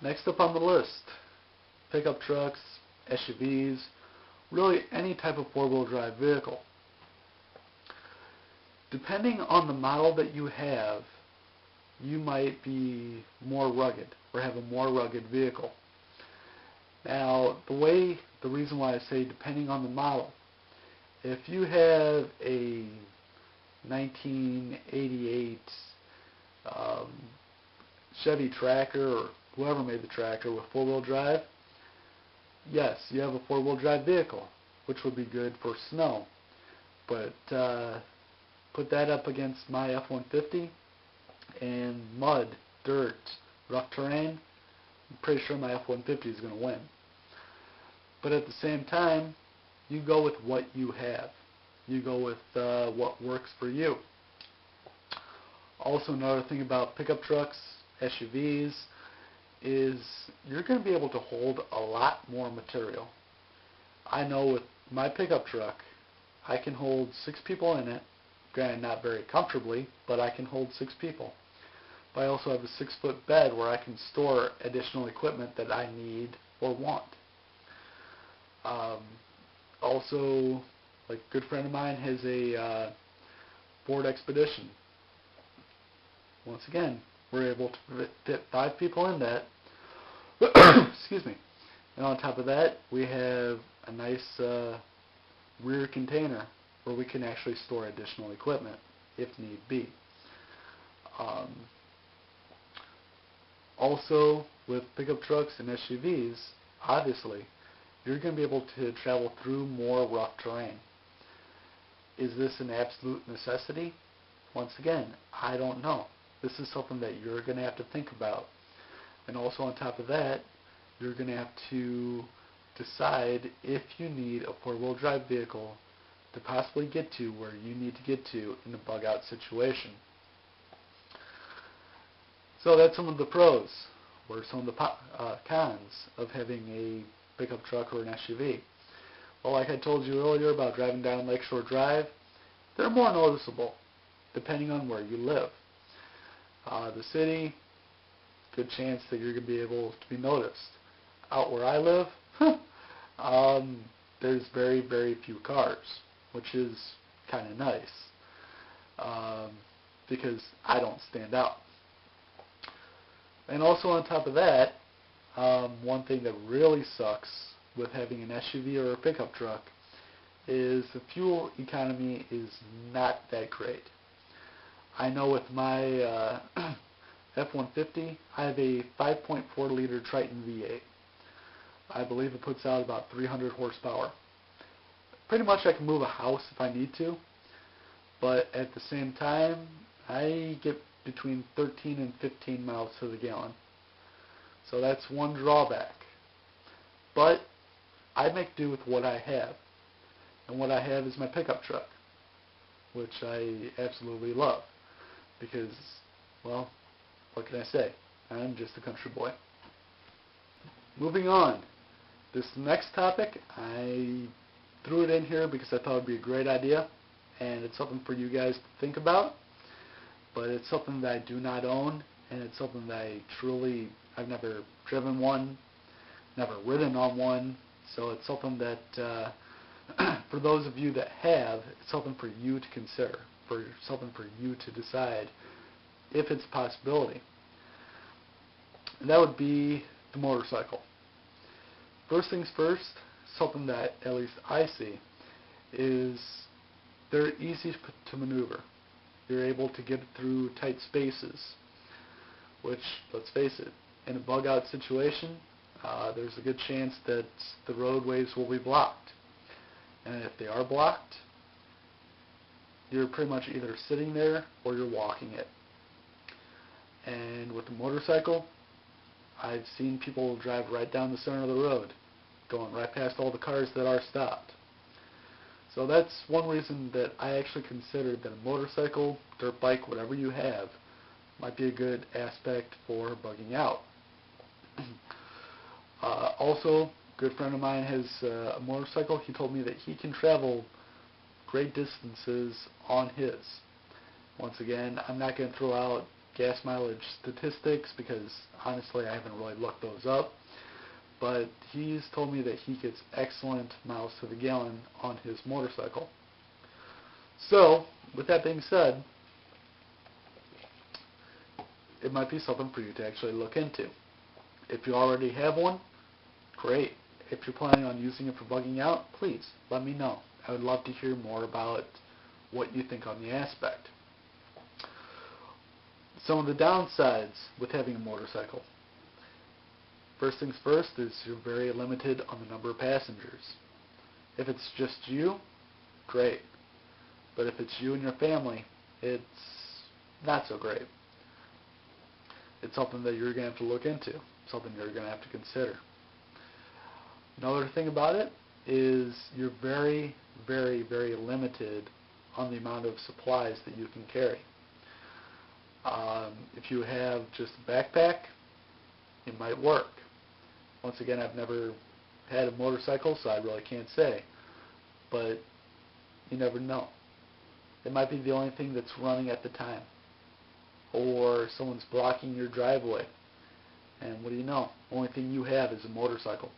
Next up on the list, pickup trucks, SUVs, really any type of four-wheel drive vehicle. Depending on the model that you have, you might be more rugged or have a more rugged vehicle. Now, the reason why I say depending on the model, if you have a 1988 Chevy Tracker or whoever made the Tracker with four-wheel drive, yes, you have a four-wheel drive vehicle, which would be good for snow. But put that up against my F-150 and mud, dirt, rough terrain, I'm pretty sure my F-150 is going to win. But at the same time, you go with what you have. You go with what works for you. Also, another thing about pickup trucks, SUVs, is you're going to be able to hold a lot more material. I know with my pickup truck, I can hold 6 people in it. Granted, not very comfortably, but I can hold 6 people. But I also have a 6-foot bed where I can store additional equipment that I need or want. Also, like a good friend of mine has a Ford Expedition. Once again, we're able to fit 5 people in that. Excuse me. And on top of that, we have a nice rear container where we can actually store additional equipment if need be. Also, with pickup trucks and SUVs, obviously, you're going to be able to travel through more rough terrain. Is this an absolute necessity? Once again, I don't know. This is something that you're going to have to think about. And also on top of that, you're going to have to decide if you need a four-wheel drive vehicle to possibly get to where you need to get to in a bug-out situation. So that's some of the pros, or some of the cons of having a pickup truck or an SUV. Well, like I told you earlier about driving down Lakeshore Drive, they're more noticeable depending on where you live. The city, good chance that you're going to be able to be noticed. Out where I live, there's very, very few cars, which is kind of nice because I don't stand out. And also on top of that, one thing that really sucks with having an SUV or a pickup truck is the fuel economy is not that great. I know with my F-150, I have a 5.4 liter Triton V8. I believe it puts out about 300 horsepower. Pretty much I can move a house if I need to, but at the same time, I get between 13 and 15 miles to the gallon. So that's one drawback. But I make do with what I have. And what I have is my pickup truck, which I absolutely love. Because, well, what can I say? I'm just a country boy. Moving on. This next topic, I threw it in here because I thought it would be a great idea. And it's something for you guys to think about. But it's something that I do not own. And it's something that I've never driven one, never ridden on one. So it's something that, for those of you that have, it's something for you to consider, something for you to decide if it's a possibility. And that would be the motorcycle. First things first, something that at least I see is they're easy to maneuver. You're able to get through tight spaces, which, let's face it, in a bug-out situation, there's a good chance that the roadways will be blocked. And if they are blocked, you're pretty much either sitting there or you're walking it. And with a motorcycle, I've seen people drive right down the center of the road, going right past all the cars that are stopped. So that's one reason that I actually considered that a motorcycle, dirt bike, whatever you have, might be a good aspect for bugging out. Also, a good friend of mine has a motorcycle. He told me that he can travel great distances on his. Once again, I'm not going to throw out gas mileage statistics because honestly I haven't really looked those up. But he's told me that he gets excellent miles to the gallon on his motorcycle. So, with that being said, it might be something for you to actually look into. If you already have one, great. If you're planning on using it for bugging out, please let me know. I would love to hear more about what you think on the aspect. Some of the downsides with having a motorcycle. First things first is you're very limited on the number of passengers. If it's just you, great. But if it's you and your family, it's not so great. It's something that you're going to have to look into, something you're going to have to consider. Another thing about it is you're very, very, very limited on the amount of supplies that you can carry. If you have just a backpack, it might work. Once again, I've never had a motorcycle, so I really can't say. But you never know. It might be the only thing that's running at the time. Or someone's blocking your driveway. And what do you know? The only thing you have is a motorcycle.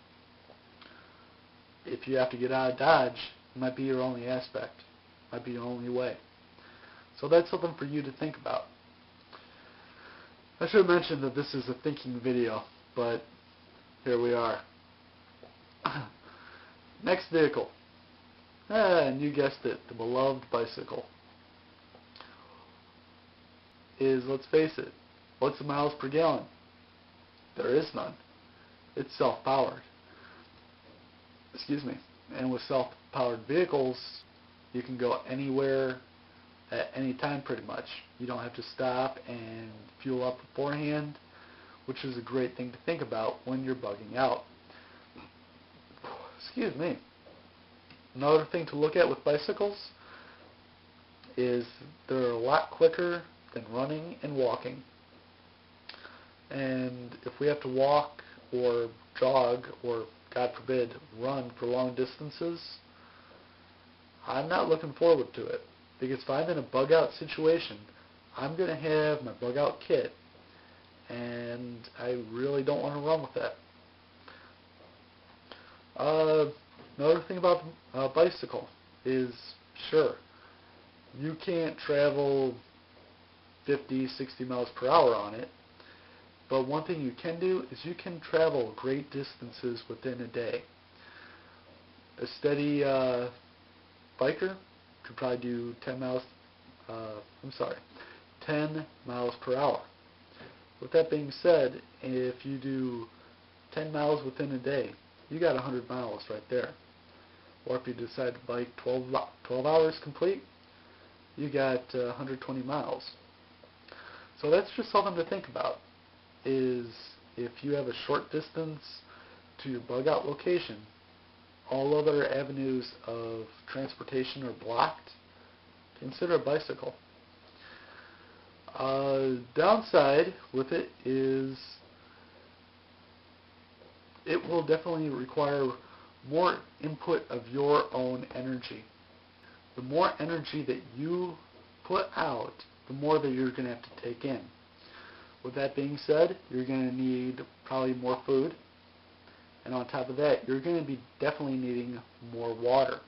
If you have to get out of Dodge, it might be your only aspect. It might be your only way. So that's something for you to think about. I should have mentioned that this is a thinking video, but here we are. Next vehicle. And you guessed it, the beloved bicycle. Let's face it, what's the miles per gallon? There is none. It's self-powered. Excuse me. And with self-powered vehicles, you can go anywhere at any time pretty much. You don't have to stop and fuel up beforehand, which is a great thing to think about when you're bugging out. Excuse me. Another thing to look at with bicycles is they're a lot quicker than running and walking. And if we have to walk or jog or, God forbid, run for long distances, I'm not looking forward to it. Because if I'm in a bug out situation, I'm going to have my bug out kit, and I really don't want to run with that. Another thing about a bicycle is, sure, you can't travel 50, 60 miles per hour on it, but one thing you can do is you can travel great distances within a day. A steady biker could probably do 10 miles per hour. With that being said, if you do 10 miles within a day, you got 100 miles right there. Or if you decide to bike 12 hours complete, you got 120 miles. So that's just something to think about, is if you have a short distance to your bug out location, all other avenues of transportation are blocked, consider a bicycle. Downside with it is it will definitely require more input of your own energy. The more energy that you put out, the more that you're going to have to take in. With that being said, you're going to need probably more food. And on top of that, you're going to be definitely needing more water.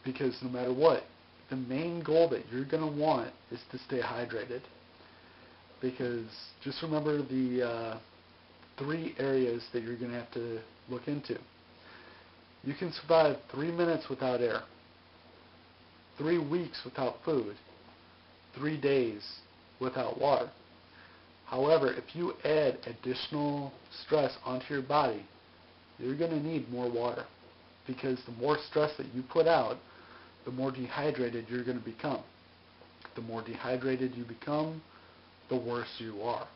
Because no matter what, the main goal that you're going to want is to stay hydrated. Because just remember the 3 areas that you're going to have to look into. You can survive 3 minutes without air, 3 weeks without food, 3 days without water. However, if you add additional stress onto your body, you're going to need more water, because the more stress that you put out, the more dehydrated you're going to become. The more dehydrated you become, the worse you are.